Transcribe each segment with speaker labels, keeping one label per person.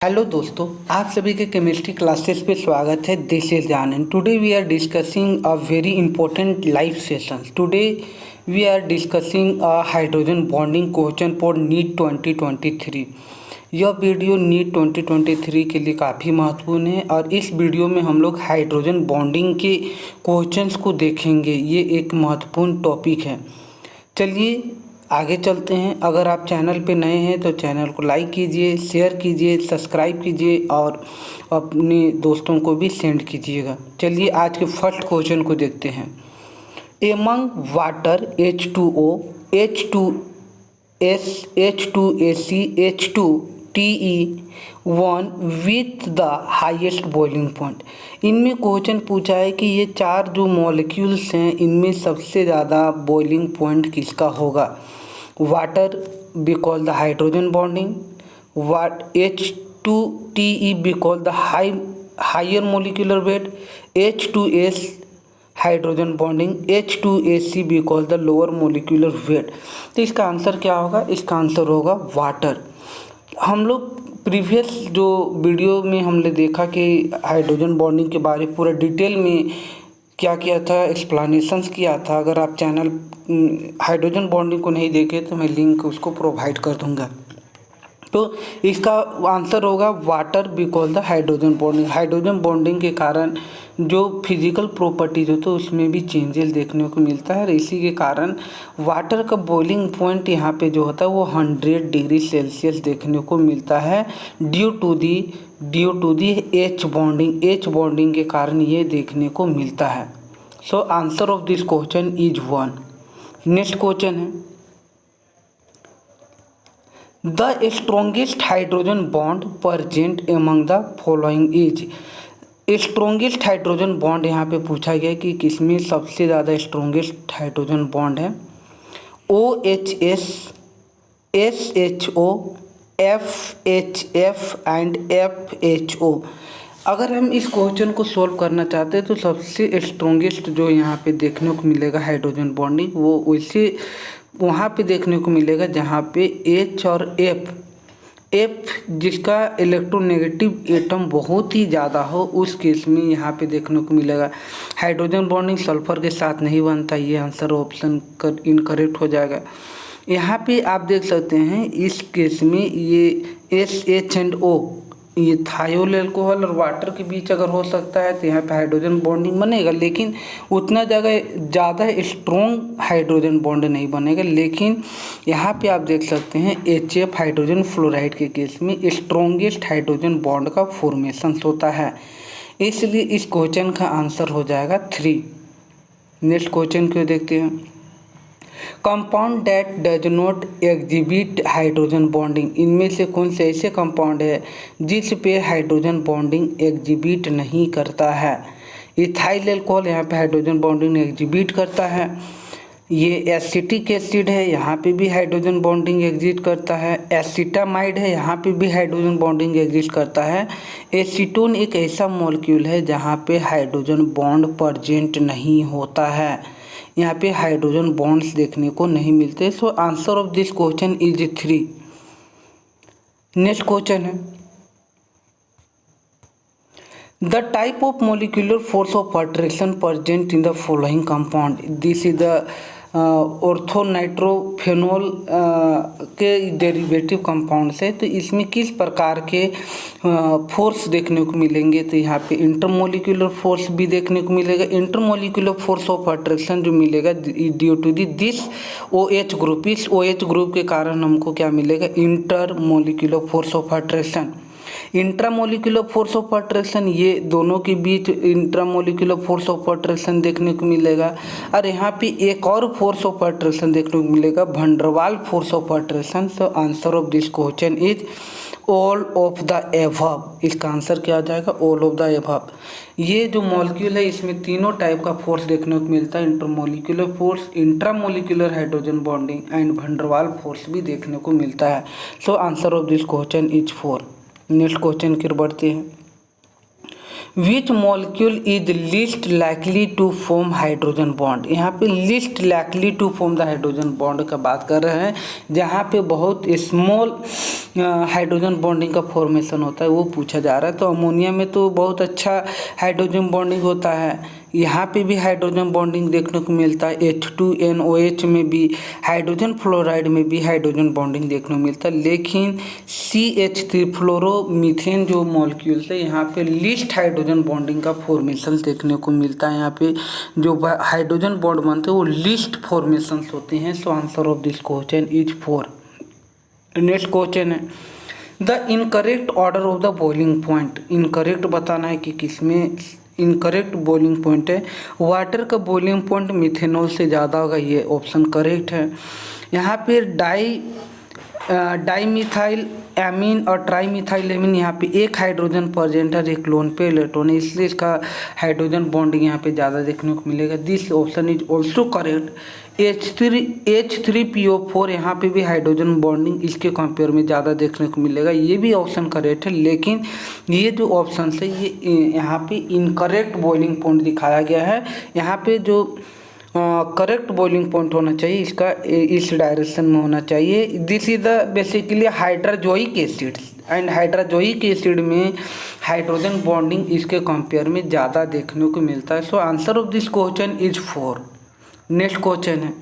Speaker 1: Hello दोस्तों, आप सभी के केमिस्ट्री क्लासेस पे स्वागत है। This is Anand. Today we are discussing a very important live session. Today we are discussing a hydrogen bonding question for NEET 2023। यह वीडियो नीट 2023 के लिए काफ़ी महत्वपूर्ण है और इस वीडियो में हम लोग हाइड्रोजन बॉन्डिंग के क्वेश्चंस को देखेंगे। ये एक महत्वपूर्ण टॉपिक है। चलिए आगे चलते हैं। अगर आप चैनल पे नए हैं तो चैनल को लाइक कीजिए, शेयर कीजिए, सब्सक्राइब कीजिए और अपने दोस्तों को भी सेंड कीजिएगा। चलिए आज के फर्स्ट क्वेश्चन को देखते हैं। Among water H2O, H2S, H2AC, H2TE1 with the highest boiling point. इनमें क्वेश्चन पूछा है कि ये चार जो मॉलिक्यूल्स हैं इनमें सबसे ज़्यादा बॉइलिंग पॉइंट किसका होगा। Water because the hydrogen bonding, H2TE because the higher molecular weight, H2S hydrogen bonding, H2AC because the lower molecular weight. तो इसका आंसर क्या होगा? इसका आंसर होगा वाटर। हम लोग प्रीवियस जो वीडियो में हमने देखा कि हाइड्रोजन बॉन्डिंग के बारे में पूरा डिटेल में क्या किया था, एक्सप्लेनेशंस किया था। अगर आप चैनल हाइड्रोजन बॉन्डिंग को नहीं देखे तो मैं लिंक उसको प्रोवाइड कर दूंगा। तो इसका आंसर होगा water because the hydrogen bonding. Hydrogen bonding के कारण जो फिजिकल प्रॉपर्टीज होते हैं उसमें भी चेंजेस देखने को मिलता है और इसी के कारण वाटर का बॉइलिंग पॉइंट यहाँ पे जो होता है वो 100 डिग्री सेल्सियस देखने को मिलता है due to the H bonding के कारण ये देखने को मिलता है। So answer of this question is 1। Next question है the strongest hydrogen bond present among the following is. Strongest hydrogen bond यहाँ पे पूछा गया कि किसमें सबसे ज़्यादा स्ट्रॉन्गेस्ट हाइड्रोजन बॉन्ड है। OHS, SHO, FHF and FHO। अगर हम इस क्वेश्चन को सॉल्व करना चाहते हैं तो सबसे स्ट्रॉन्गेस्ट जो यहाँ पे देखने को मिलेगा हाइड्रोजन बॉन्डिंग वो वैसे वहाँ पे देखने को मिलेगा जहाँ पे H और F जिसका इलेक्ट्रोनेगेटिव एटम बहुत ही ज़्यादा हो उस केस में यहाँ पे देखने को मिलेगा। हाइड्रोजन बॉन्डिंग सल्फर के साथ नहीं बनता, ये आंसर ऑप्शन इनकरेक्ट हो जाएगा। यहाँ पे आप देख सकते हैं इस केस में ये SH एंड O ये थायोल अल्कोहल और वाटर के बीच अगर हो सकता है तो यहाँ पे हाइड्रोजन बॉन्डिंग बनेगा, लेकिन उतना ज़्यादा स्ट्रॉन्ग हाइड्रोजन बॉन्ड नहीं बनेगा। लेकिन यहाँ पे आप देख सकते हैं HF हाइड्रोजन फ्लोराइड के केस में स्ट्रॉन्गेस्ट हाइड्रोजन बॉन्ड का फॉर्मेशन होता है, इसलिए इस क्वेश्चन का आंसर हो जाएगा 3। नेक्स्ट क्वेश्चन को देखते हैं। Compound that does not exhibit hydrogen bonding. इनमें से कौन से ऐसे कंपाउंड है जिस पे हाइड्रोजन बॉन्डिंग एग्जिबिट नहीं करता है। इथाइल अल्कोहल यहाँ पे हाइड्रोजन बॉन्डिंग एग्जिबिट करता है। ये एसिटिक एसिड है, यहाँ पे भी हाइड्रोजन बॉन्डिंग एग्जिस्ट करता है। एसिटामाइड है, यहाँ पे भी हाइड्रोजन बॉन्डिंग एग्जिस्ट करता है। एसीटोन एक ऐसा मॉलिक्यूल है जहाँ पे हाइड्रोजन बॉन्ड प्रेजेंट नहीं होता है, यहाँ पे हाइड्रोजन बॉन्ड्स देखने को नहीं मिलते। So answer of this question is 3। Next question है the type of molecular force of attraction present in the following compound. This is the orthonitrophenol के डेरिवेटिव कंपाउंड है। तो इसमें किस प्रकार के फोर्स देखने को मिलेंगे, तो यहाँ पे इंटरमोलिकुलर फोर्स भी देखने को मिलेगा। इंटरमोलिकुलर फोर्स ऑफ अट्रैक्शन जो मिलेगा due to this OH group. इस OH ग्रुप के कारण हमको क्या मिलेगा? Intermolecular force of attraction. Intramolecular force of attraction, ये दोनों के बीच इंट्रामोलिकुलर फोर्स ऑफ अट्रैक्शन देखने को मिलेगा। और यहाँ पे एक और फोर्स ऑफ अट्रैक्शन देखने को मिलेगा, van der Waals force of attraction. So answer of this question is all of the above. इसका आंसर क्या आ जाएगा? All of the above. ये जो मॉलिक्यूल है इसमें तीनों टाइप का फोर्स देखने को मिलता है, intermolecular force, intramolecular hydrogen bonding and van der Waals force भी देखने को मिलता है। So answer of this question is 4। Next question की बढ़ते हैं। Which molecule is least likely to form hydrogen bond. यहाँ पे least likely to form the hydrogen bond का बात कर रहे हैं, जहाँ पे बहुत स्मॉल हाइड्रोजन बॉन्डिंग का फॉर्मेशन होता है वो पूछा जा रहा है। तो अमोनिया में तो बहुत अच्छा हाइड्रोजन बॉन्डिंग होता है, यहाँ पे भी हाइड्रोजन बॉन्डिंग देखने को मिलता है। H2NOH में भी, हाइड्रोजन फ्लोराइड में भी हाइड्रोजन बॉन्डिंग देखने को मिलता है। लेकिन CH3 फ्लोरोमीथेन जो मॉलिक्यूल है यहाँ पे लिस्ट हाइड्रोजन बॉन्डिंग का फॉर्मेशन देखने को मिलता है। यहाँ पे जो हाइड्रोजन बॉन्ड बनते हैं वो लिस्ट फॉर्मेशन होते हैं। So answer of this question is 4। Next question है the incorrect order of the boiling point. Incorrect बताना है कि किसमें इनकरेक्ट बॉइलिंग पॉइंट है। वाटर का बॉइलिंग पॉइंट मिथेनॉल से ज़्यादा होगा, ये ऑप्शन करेक्ट है। यहाँ पे डाईमिथाइल एमीन और ट्राईमिथाइल एमीन यहाँ पे एक हाइड्रोजन प्रेजेंट है, एक लोन पे इलेक्ट्रॉन है, इसलिए इसका हाइड्रोजन बॉन्डिंग यहाँ पे ज़्यादा देखने को मिलेगा। This option is also correct. H3PO4 यहाँ पे भी हाइड्रोजन बॉन्डिंग इसके कंपेयर में ज़्यादा देखने को मिलेगा, ये भी ऑप्शन करेक्ट है। लेकिन ये जो ऑप्शन है ये यहाँ पे इनकरेक्ट बॉइलिंग पॉइंट दिखाया गया है। यहाँ पे जो करेक्ट बॉइलिंग पॉइंट होना चाहिए इसका इस डायरेक्शन में होना चाहिए। This is the basically hydrazoic acid and hydrazoic acid में हाइड्रोजन बॉन्डिंग इसके कंपेयर में ज़्यादा देखने को मिलता है। So answer of this question is 4। Next question है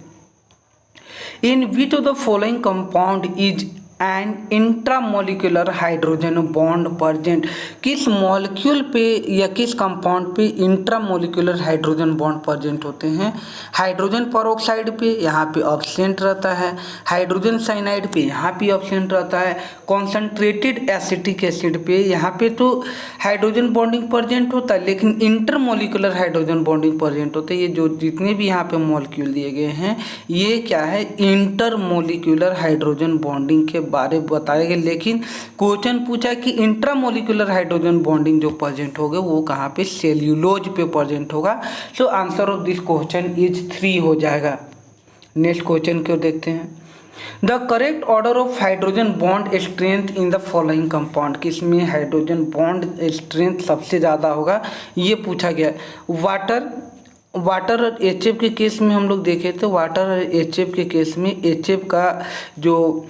Speaker 1: in which of the following compound is and intramolecular hydrogen bond present. किस मॉलिक्यूल पे या किस कंपाउंड पे इंट्रामोलिकुलर हाइड्रोजन बॉन्ड प्रेजेंट होते हैं। हाइड्रोजन पेरोक्साइड पे यहाँ पे एब्सेंट रहता है, हाइड्रोजन साइनाइड पे यहाँ पे एब्सेंट रहता है, कॉन्सेंट्रेटेड एसिटिक एसिड पे यहाँ पे तो हाइड्रोजन बॉन्डिंग प्रेजेंट होता है लेकिन इंटरमोलिकुलर हाइड्रोजन बॉन्डिंग प्रेजेंट होता है। ये जो जितने भी यहाँ पे मॉलिक्यूल दिए गए हैं ये क्या है, इंटरमोलिकुलर हाइड्रोजन बॉन्डिंग के बारे बताया गया। लेकिन क्वेश्चन पूछा कि इंट्रामोलिकुलर हाइड्रोजन बॉन्डिंग जो प्रेजेंट होगा वो कहाँ पे, सेल्यूलोज पे प्रेजेंट होगा। सो answer of this question is 3 हो जाएगा। नेक्स्ट क्वेश्चन क्यों देखते हैं the correct order of hydrogen bond strength in the following compound. किसमें हाइड्रोजन बॉन्ड स्ट्रेंथ सबसे ज़्यादा होगा ये पूछा गया। वाटर और HF के केस में हम लोग देखे थे, वाटर और HF के केस में HF का जो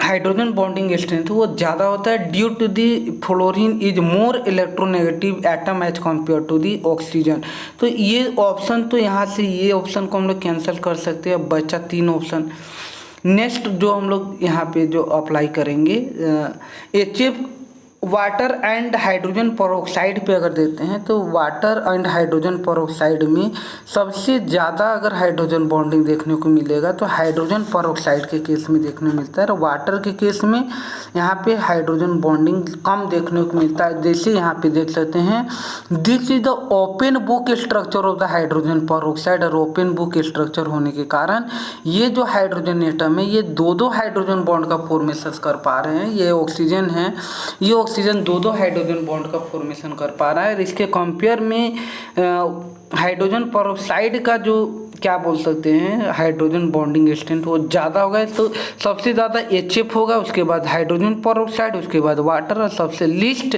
Speaker 1: हाइड्रोजन बॉन्डिंग स्ट्रेंथ वो ज़्यादा होता है due to the fluorine is more electronegative atom as compare to the oxygen. तो ये ऑप्शन तो यहाँ से ये ऑप्शन को हम लोग कैंसिल कर सकते हैं, बचा 3 ऑप्शन। नेक्स्ट जो हम लोग यहाँ पे जो अप्लाई करेंगे HF water and hydrogen peroxide पे अगर देते हैं तो वाटर एंड हाइड्रोजन पेरोक्साइड में सबसे ज़्यादा अगर हाइड्रोजन बॉन्डिंग देखने को मिलेगा तो हाइड्रोजन पेरोक्साइड के केस में देखने को मिलता है। और वाटर के केस में यहाँ पे हाइड्रोजन बॉन्डिंग कम देखने को मिलता है। जैसे यहाँ पे देख सकते हैं this is the open book structure of the hydrogen peroxide. और ओपन बुक स्ट्रक्चर होने के कारण ये जो हाइड्रोजन एटम है ये 2-2 हाइड्रोजन बॉन्ड का फॉर्मेशन कर पा रहे हैं। ये ऑक्सीजन है, ये ऑक्सीजन 2-2 हाइड्रोजन बॉन्ड का फॉर्मेशन कर पा रहा है। और इसके कंपेयर में हाइड्रोजन पेरोक्साइड का जो क्या बोल सकते हैं हाइड्रोजन बॉन्डिंग स्ट्रेंथ वो ज़्यादा होगा। तो सबसे ज़्यादा HF होगा, उसके बाद हाइड्रोजन पेरोक्साइड, उसके बाद वाटर, और सबसे लिस्ट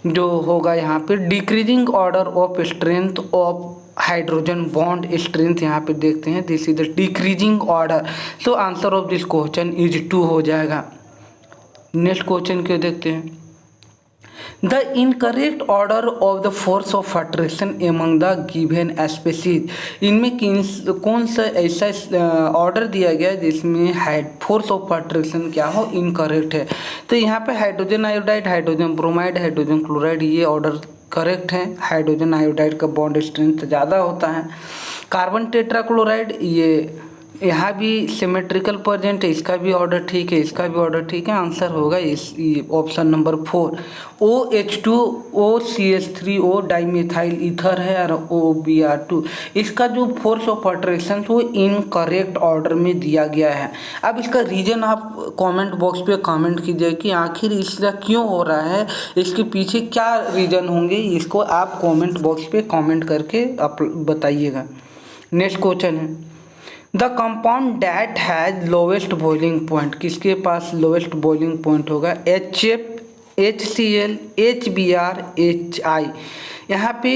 Speaker 1: जो होगा यहाँ पे decreasing order of strength of hydrogen bond strength यहाँ पे देखते हैं this is the decreasing order. So answer of this question is 2 हो जाएगा। नेक्स्ट क्वेश्चन क्यों देखते हैं the incorrect order of the force of attraction among the given species. इनमें कौन सा ऐसा ऑर्डर दिया गया है जिसमें फोर्स ऑफ अट्रैक्शन क्या हो, इनकरेक्ट है। तो यहाँ पे hydrogen iodide, hydrogen bromide, hydrogen chloride ये ऑर्डर करेक्ट है। हाइड्रोजन आयोडाइड का बॉन्ड स्ट्रेंथ ज़्यादा होता है। कार्बन टेट्राक्लोराइड ये यहाँ भी सिमेट्रिकल प्रेजेंट है, इसका भी ऑर्डर ठीक है, इसका भी ऑर्डर ठीक है। आंसर होगा इस option number 4 OH2O CH3O dimethyl ether है और OBr2। इसका जो फोर्स ऑफ अट्रैक्शन वो इनकरेक्ट ऑर्डर में दिया गया है। अब इसका रीजन आप कमेंट बॉक्स पे कमेंट कीजिए कि आखिर इसका क्यों हो रहा है, इसके पीछे क्या रीजन होंगे, इसको आप कमेंट बॉक्स पे कमेंट करके आप बताइएगा। नेक्स्ट क्वेश्चन है the compound that has lowest boiling point. किसके पास लोवेस्ट बॉइलिंग पॉइंट होगा, HF HCl HBr HI। यहाँ पे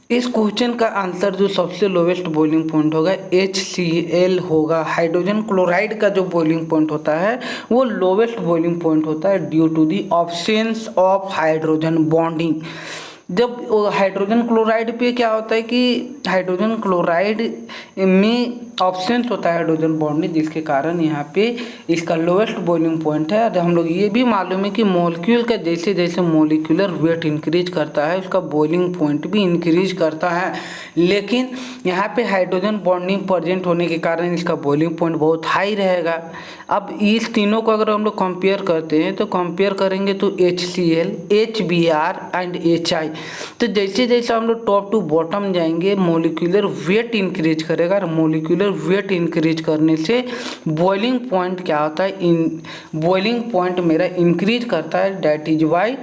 Speaker 1: इस क्वेश्चन का आंसर जो सबसे लोवेस्ट बॉइलिंग पॉइंट होगा HCl होगा। हाइड्रोजन क्लोराइड का जो बॉइलिंग पॉइंट होता है वो लोवेस्ट बॉइलिंग पॉइंट होता है due to the absence of hydrogen bonding. जब हाइड्रोजन क्लोराइड पे क्या होता है कि हाइड्रोजन क्लोराइड में ऑब्सेंस होता है हाइड्रोजन बॉन्डिंग, जिसके कारण यहाँ पे इसका लोवेस्ट बॉइलिंग पॉइंट है। और हम लोग ये भी मालूम है कि मॉलिक्यूल का जैसे जैसे मॉलिक्यूलर वेट इंक्रीज करता है उसका बॉइलिंग पॉइंट भी इंक्रीज करता है, लेकिन यहाँ पे हाइड्रोजन बॉन्डिंग प्रेजेंट होने के कारण इसका बॉइलिंग पॉइंट बहुत हाई रहेगा। अब इस तीनों को अगर हम लोग कंपेयर करते हैं तो कंपेयर करेंगे तो HCl, HBr एंड HI, तो जैसे जैसे हम लोग टॉप टू बॉटम जाएंगे मॉलिक्यूलर वेट इंक्रीज करेगा, और मॉलिक्यूलर वेट इंक्रीज करने से बॉइलिंग पॉइंट क्या होता है, बॉइलिंग पॉइंट मेरा इंक्रीज करता है। That is why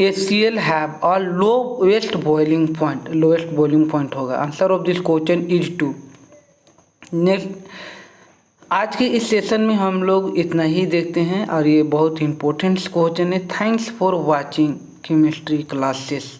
Speaker 1: HCl have a lowest boiling point, lowest boiling point होगा। Answer of this question is 2। Next, आज के इस सेशन में हम लोग इतना ही देखते हैं और ये बहुत इंपॉर्टेंट क्वेश्चन है। Thanks for watching chemistry classes.